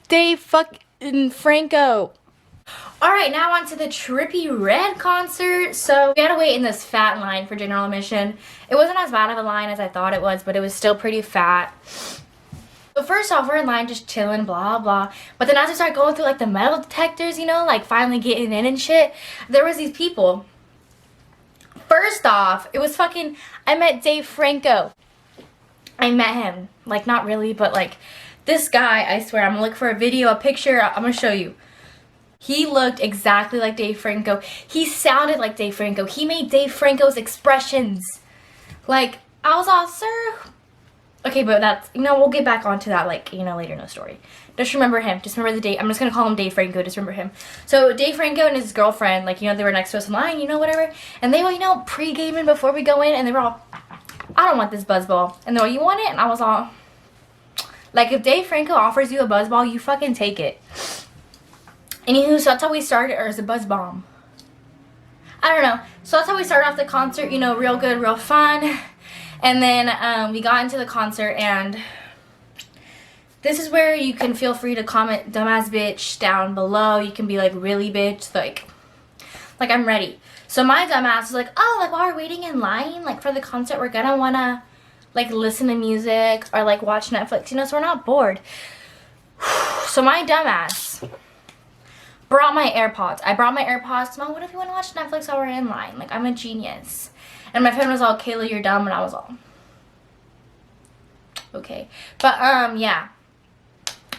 Dave fucking Franco. Alright, now on to the Trippie Red concert. So we had to wait in this fat line for general admission. It wasn't as bad of a line as I thought it was, but it was still pretty fat. So first off, we're in line just chilling, blah blah. But then as we started going through like the metal detectors, you know, like finally getting in and shit, there was these people. First off, it was fucking, I met Dave Franco. I met him. Like, not really, but like, this guy, I swear, I'm gonna look for a video, a picture, I'm gonna show you. He looked exactly like Dave Franco. He sounded like Dave Franco. He made Dave Franco's expressions. Like, I was all, sir. Okay, but that's, you know, we'll get back onto that, like, you know, later in the story. Just remember him. Just remember the date. I'm just going to call him Dave Franco. Just remember him. So, Dave Franco and his girlfriend, like, you know, they were next to us in line, you know, whatever. And they were, you know, pre-gaming before we go in. And they were all, I don't want this buzzball. And they were, you want it? And I was all, like, if Dave Franco offers you a buzzball, you fucking take it. Anywho, so that's how we started. Or is it buzz bomb? I don't know. So that's how we started off the concert. You know, real good, real fun. And then we got into the concert, and this is where you can feel free to comment dumbass bitch down below. You can be like, really bitch, like I'm ready. So my dumbass was like, oh, like while we're waiting in line, like for the concert, we're gonna wanna like listen to music or like watch Netflix, you know, so we're not bored. So my dumbass brought my AirPods. I brought my AirPods. Mom, what if you wanna watch Netflix while we're in line? Like, I'm a genius. And my friend was all, Kayla, you're dumb. And I was all, okay. But, yeah.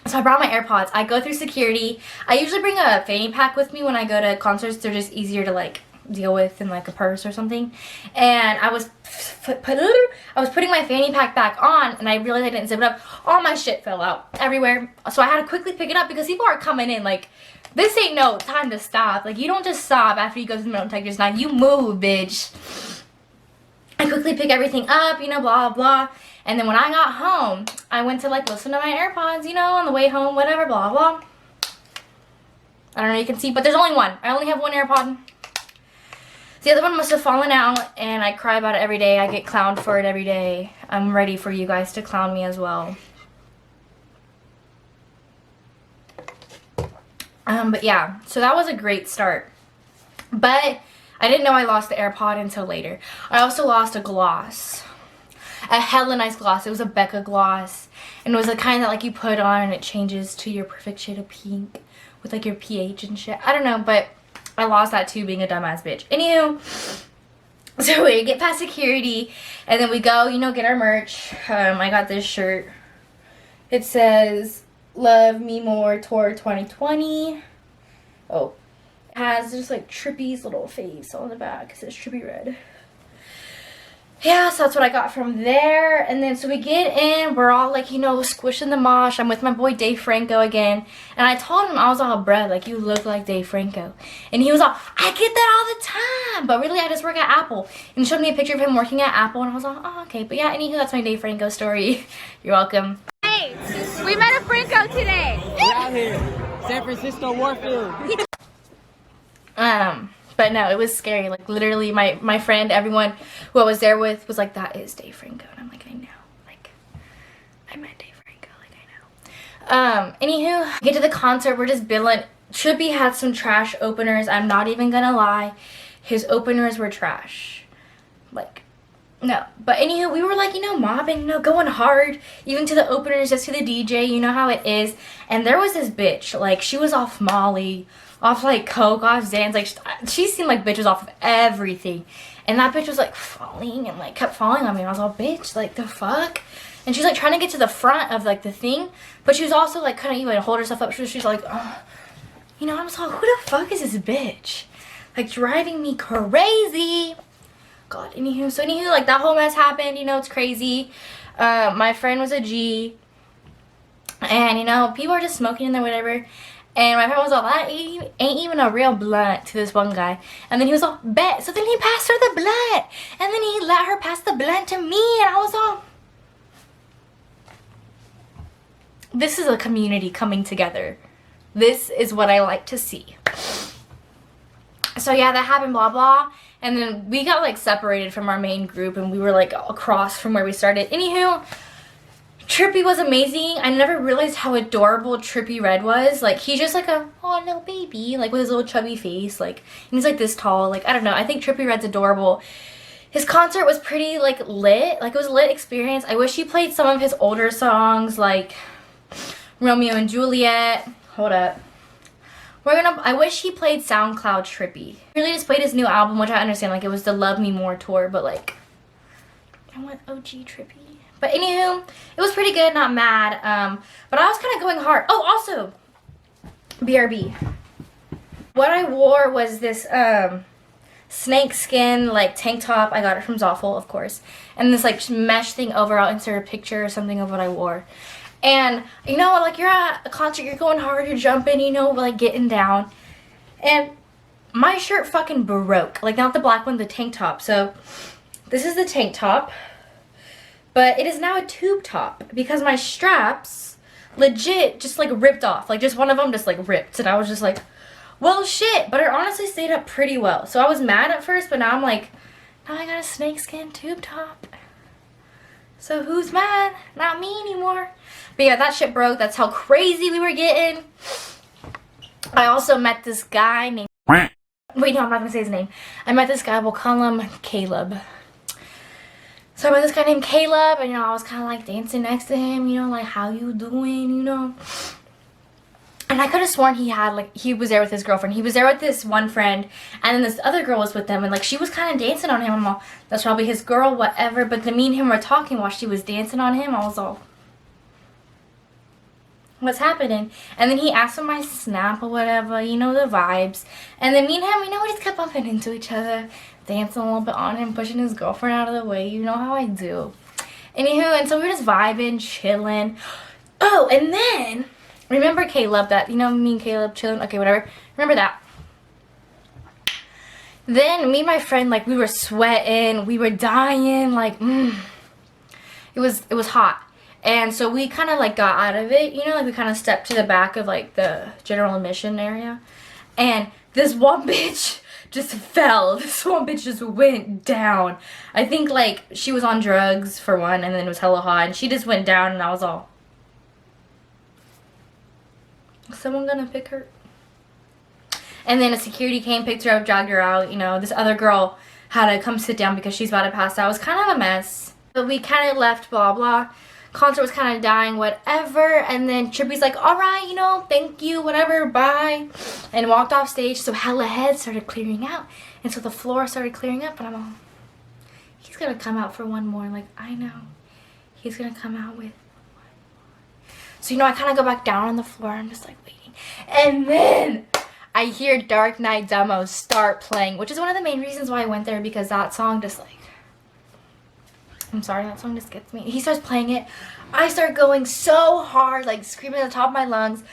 So I brought my AirPods. I go through security. I usually bring a fanny pack with me when I go to concerts. They're just easier to, like, deal with in, like, a purse or something. And I was putting my fanny pack back on, and I realized I didn't zip it up. All my shit fell out everywhere. So I had to quickly pick it up because people are coming in, like, this ain't no time to stop. Like, you don't just stop after you go through the metal detectors. Now, you move, bitch. I quickly pick everything up, you know, blah, blah. And then when I got home, I went to, like, listen to my AirPods, you know, on the way home, whatever, blah, blah. I don't know if you can see, but there's only one. I only have one AirPod. The other one must have fallen out, and I cry about it every day. I get clowned for it every day. I'm ready for you guys to clown me as well. But yeah, so that was a great start. But I didn't know I lost the AirPod until later. I also lost a gloss. A hella nice gloss. It was a Becca gloss. And it was the kind that like you put on and it changes to your perfect shade of pink. With like your pH and shit. I don't know, but I lost that too being a dumbass bitch. Anywho. So we get past security. And then we go, you know, get our merch. I got this shirt. It says, Love Me More Tour 2020. Oh. Has just like Trippie's little face on the back. It says Trippie Red. Yeah, so that's what I got from there. And then so we get in, we're all like, you know, squishing the mosh. I'm with my boy Dave Franco again. And I told him, I was all, bruh, like you look like Dave Franco. And he was all, I get that all the time. But really I just work at Apple. And he showed me a picture of him working at Apple. And I was all, oh, okay. But yeah, anywho, that's my Dave Franco story. You're welcome. Hey, we met a Franco today. We're out here. San Francisco Warfield. But no, it was scary. Like literally my friend, everyone who I was there with was like, that is Dave Franco. And I'm like, I know. Like, I met Dave Franco. Like, I know. Anywho, get to the concert. We're just billing. Trippie had some trash openers. I'm not even gonna lie. His openers were trash. Like, no. But anywho, we were like, you know, mobbing, you know, going hard. Even to the openers, just to the DJ. You know how it is. And there was this bitch. Like, she was off Molly. Off like coke, off Xans, like she seemed like bitches off of everything, and that bitch was like falling and like kept falling on me. And I was all, bitch, like the fuck? And she's like trying to get to the front of like the thing, but she was also like couldn't even hold herself up. She's like, oh. You know, I was like, who the fuck is this bitch? Like driving me crazy. God, anywho, so anywho, like that whole mess happened. You know, it's crazy. My friend was a G, and you know, people are just smoking in there, whatever. And my friend was all, that ain't even a real blunt to this one guy. And then he was all, bet. So then he passed her the blunt. And then he let her pass the blunt to me. And I was all, this is a community coming together. This is what I like to see. So yeah, that happened, blah, blah. And then we got like separated from our main group. And we were like across from where we started. Anywho, Trippie was amazing. I never realized how adorable Trippie Redd was. Like, he's just like a, oh, little baby, like with his little chubby face. Like, and he's like this tall. Like, I don't know. I think Trippie Redd's adorable. His concert was pretty, like, lit. Like, it was a lit experience. I wish he played some of his older songs, like Romeo and Juliet. Hold up. I wish he played SoundCloud Trippie. He really just played his new album, which I understand. Like, it was the Love Me More tour, but, like, I want OG Trippie. But anywho, it was pretty good, not mad. But I was kind of going hard. Oh, also, BRB. What I wore was this snake skin like tank top. I got it from Zoffel, of course. And this like mesh thing over. I'll insert a picture or something of what I wore. And you know, like you're at a concert, you're going hard, you're jumping, you know, like getting down. And my shirt fucking broke. Like not the black one, the tank top. So this is the tank top. But it is now a tube top because my straps legit just like ripped off. Like just one of them just like ripped. And I was just like, well shit. But it honestly stayed up pretty well. So I was mad at first, but now I'm like, now I got a snakeskin tube top. So who's mad? Not me anymore. But yeah, that shit broke. That's how crazy we were getting. I also met this guy named... Wait, no, I'm not going to say his name. I met this guy, we'll call him Caleb. So I met this guy named Caleb, and, you know, I was kind of, like, dancing next to him, you know, like, how you doing, you know? And I could have sworn he had, like, he was there with his girlfriend. He was there with this one friend, and then this other girl was with them, and, like, she was kind of dancing on him. I'm all, that's probably his girl, whatever. But then me and him were talking while she was dancing on him. I was all, what's happening? And then he asked for my snap or whatever, you know, the vibes. And then me and him, we know, we just kept bumping into each other, dancing a little bit on him, pushing his girlfriend out of the way. You know how I do. Anywho, and so we were just vibing, chilling. Oh, and then, remember Caleb, that, you know, me and Caleb chilling? Okay, whatever. Remember that. Then me and my friend, like, we were sweating, we were dying, like, it was hot. And so we kind of, like, got out of it, you know, like, we kind of stepped to the back of, like, the general admission area. And this one bitch just fell. This one bitch just went down. I think, like, she was on drugs, for one, and then it was hella hot. And she just went down, and I was all, is someone gonna pick her? And then a security came, picked her up, dragged her out. You know, this other girl had to come sit down because she's about to pass out. It was kind of a mess. But we kind of left, blah, blah. Concert was kind of dying, whatever. And then Trippie's like, all right, you know, thank you, whatever, bye. And walked off stage. So hella heads started clearing out. And so the floor started clearing up. And I'm all, he's going to come out for one more. Like, I know. He's going to come out with one more. So, you know, I kind of go back down on the floor. I'm just like waiting. And then I hear Dark Knight demo start playing, which is one of the main reasons why I went there, because that song just like, I'm sorry, that song just gets me. He starts playing it. I start going so hard, like screaming at the top of my lungs.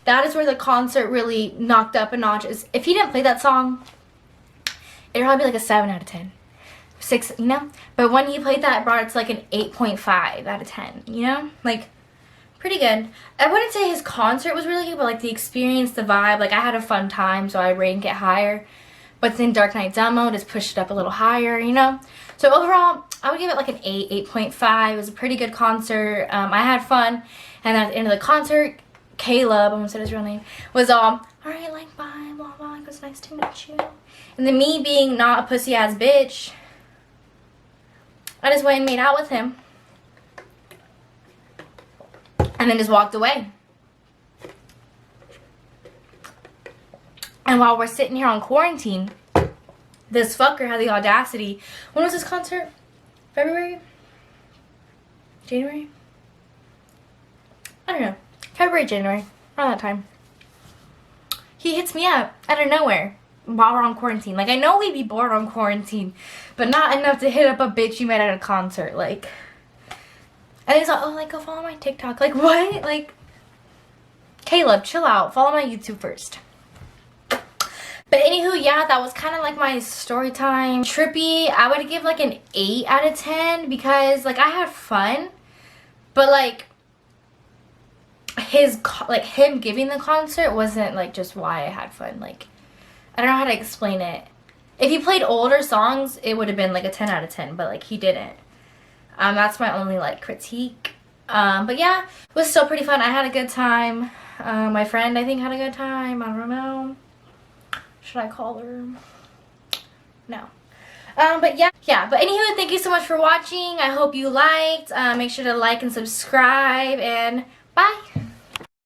That is where the concert really knocked up a notch. If he didn't play that song, it'd probably be like a 7 out of 10. 6, you know? But when he played that, it brought it to like an 8.5 out of 10, you know? Like, pretty good. I wouldn't say his concert was really good, but like the experience, the vibe, like I had a fun time, so I rank it higher. But then Dark Knight demo just pushed it up a little higher, you know? So overall, I would give it like an 8, 8.5. It was a pretty good concert. I had fun. And at the end of the concert, Caleb, I'm gonna say his real name, was all right, like, bye, blah, blah, it was nice to meet you. And then me being not a pussy ass bitch, I just went and made out with him. And then just walked away. And while we're sitting here on quarantine, this fucker had the audacity. When was this concert? February? January? I don't know. February, January. Around that time. He hits me up out of nowhere while we're on quarantine. Like, I know we'd be bored on quarantine, but not enough to hit up a bitch you met at a concert. Like, and he's like, oh, like, go follow my TikTok. Like, what? Like, Caleb, chill out. Follow my YouTube first. But anywho, yeah, that was kind of like my story time. Trippie, I would give like an 8 out of 10 because, like, I had fun, but, like, him giving the concert wasn't like just why I had fun. Like, I don't know how to explain it. If he played older songs, it would have been like a 10 out of 10, but like he didn't. That's my only like critique. But yeah, it was still pretty fun. I had a good time. My friend, I think, had a good time. I don't know. Should I call her? No. But yeah. But anywho, thank you so much for watching. I hope you liked. Make sure to like and subscribe, and bye.